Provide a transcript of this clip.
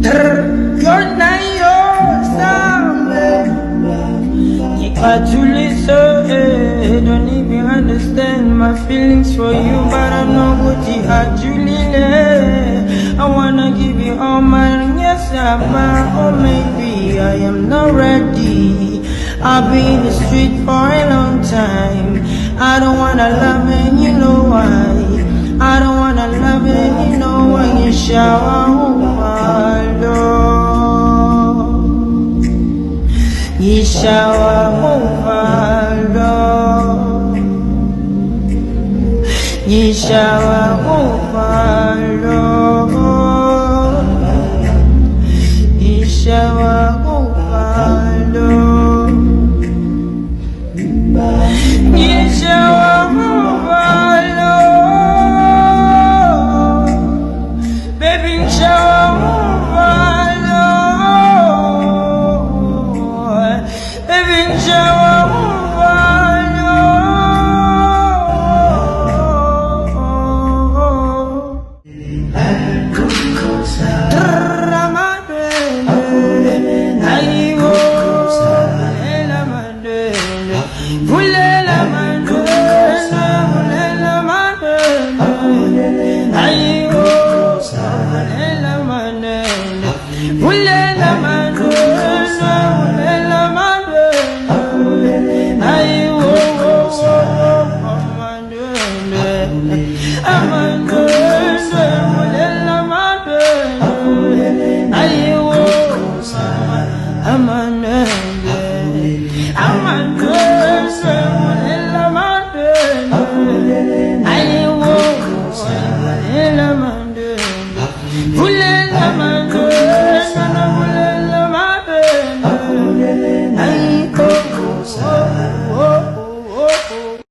You're not yours, you got to listen. Don't even understand my feelings for you, but I know what you are, Julie. I wanna give you all mine, yes, or maybe I am not ready. I've been in the street for a long time. I don't wanna love and you know why. I don't wanna love and you know why. You shower over love. You shower over love. You shower over love. You shower over love. You shower over love. Baby, shower over love. Baby, shower over I'm